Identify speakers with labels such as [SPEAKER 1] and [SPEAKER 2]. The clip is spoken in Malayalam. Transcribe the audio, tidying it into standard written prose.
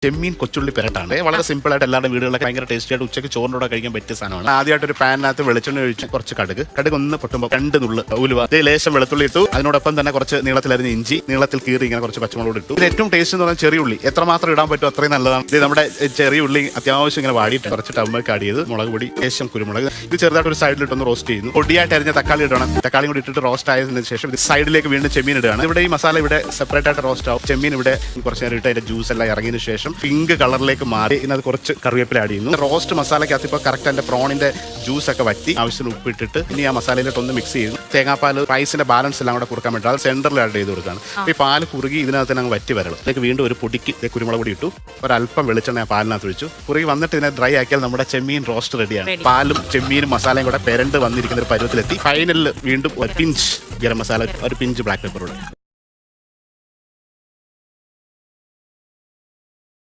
[SPEAKER 1] ചെമ്മീൻ കൊച്ചുള്ളി പെരട്ടാണ്. വളരെ സിമ്പിൾ ആയിട്ട് എല്ലാവരുടെ വീടുകളിലൊക്കെ ഭയങ്കര ടേസ്റ്റി ആയിട്ട് ഉച്ചയ്ക്ക് ചോറിനോടെ കഴിക്കാൻ പറ്റിയ സാധനമാണ്. ആദ്യമായിട്ട് ഒരു പാനിനകത്ത് വെളിച്ചെണ്ണ ഒഴിച്ച് കുറച്ച് കടുക് ഒന്ന് പൊട്ടുമ്പോൾ 2 നുള്ള് ഉലുവ, ലേശം വെളുത്തുള്ളി ഇട്ടു. അതിനോടൊപ്പം തന്നെ കുറച്ച് നീളത്തിലരിഞ്ഞ ഇഞ്ചി, നീളത്തിൽ കീറി ഇങ്ങനെ കുറച്ച് പച്ചമുളക് ഇട്ടു. ഇതിൽ ഏറ്റവും ടേസ്റ്റ് എന്ന് പറഞ്ഞാൽ ചെറിയ ഉള്ളി എത്രമാത്രം ഇടാൻ പറ്റും അത്രയും നല്ലതാണ്. ഇത് നമ്മുടെ ചെറിയ ഉള്ളി അത്യാവശ്യം ഇങ്ങനെ വാടിയിട്ട് കുറച്ച് ടർമറിക് ആഡ് ചെയ്ത് മുളക് പൊടി, ലേശം കുരുമുളക്, ഇത് ചെറുതായിട്ട് ഒരു സൈഡിലിട്ടൊന്ന് റോസ്റ്റ് ചെയ്യുന്നു. പൊടിയായിട്ട് അരിഞ്ഞ തക്കാളി ഇടണം. തക്കാളി കൂടി ഇട്ടിട്ട് റോസ്റ്റ് ആയതിനു ശേഷം ഇത് സൈഡിലേക്ക് വീണ്ടും ചെമ്മീൻ ഇടുകയാണ്. ഇവിടെ ഈ മസാല ഇവിടെ സെപ്പറേറ്റ് ആയിട്ട് റോസ്റ്റ് ആവും. ചെമ്മീൻ ഇവിടെ കുറച്ച് നേരം ഇട്ട് അതിന്റെ ജ്യൂസ് എല്ലാം ഇറങ്ങിയതിനു ശേഷം പിങ്ക് കളറിലേക്ക് മാറി ഇതിനകത്ത് കുറച്ച് കറിവേപ്പില ആഡ് ചെയ്യുന്നു. റോസ്റ്റ് മസാലയ്ക്കകത്ത് ഇപ്പോൾ കറക്റ്റ് അതിന്റെ പ്രോണിന്റെ ജ്യൂസ് ഒക്കെ വറ്റി ആവശ്യത്തിന് ഉപ്പിട്ടിട്ട് ഇനി ആ മസാലയിലോട്ട് ഒന്ന് മിക്സ് ചെയ്യുന്നു. തേങ്ങാപ്പാൽ റൈസിന്റെ ബാലൻസ് എല്ലാം കൂടെ കൊടുക്കാൻ വേണ്ടി അത് സെന്ററിൽ ആഡ് ചെയ്ത് കൊടുക്കുകയാണ്. ഈ പാല് കുറുകി ഇതിനകത്ത് അങ്ങ് വറ്റി വരണം. ഇതിലേക്ക് വീണ്ടും ഒരു പൊടിക്ക് കുരുമുളക് പൊടി ഇട്ടു. ഒരല്പം വെളിച്ചെണ്ണ ആ പാലിനകത്ത് ഒഴിച്ചു. കുറുകി വന്നിട്ട് ഇതിനെ ഡ്രൈ ആക്കിയാൽ നമ്മുടെ ചെമ്മീൻ റോസ്റ്റ് റെഡിയാണ്. പാലും ചെമ്മീനും മസാലയും കൂടെ പെരണ്ട് വന്നിരിക്കുന്ന ഒരു പരുവത്തിലെത്തി. ഫൈനലിൽ വീണ്ടും ഒരു പിഞ്ച് ഗരം മസാല, ഒരു പിഞ്ച് ബ്ലാക്ക് പെപ്പർ.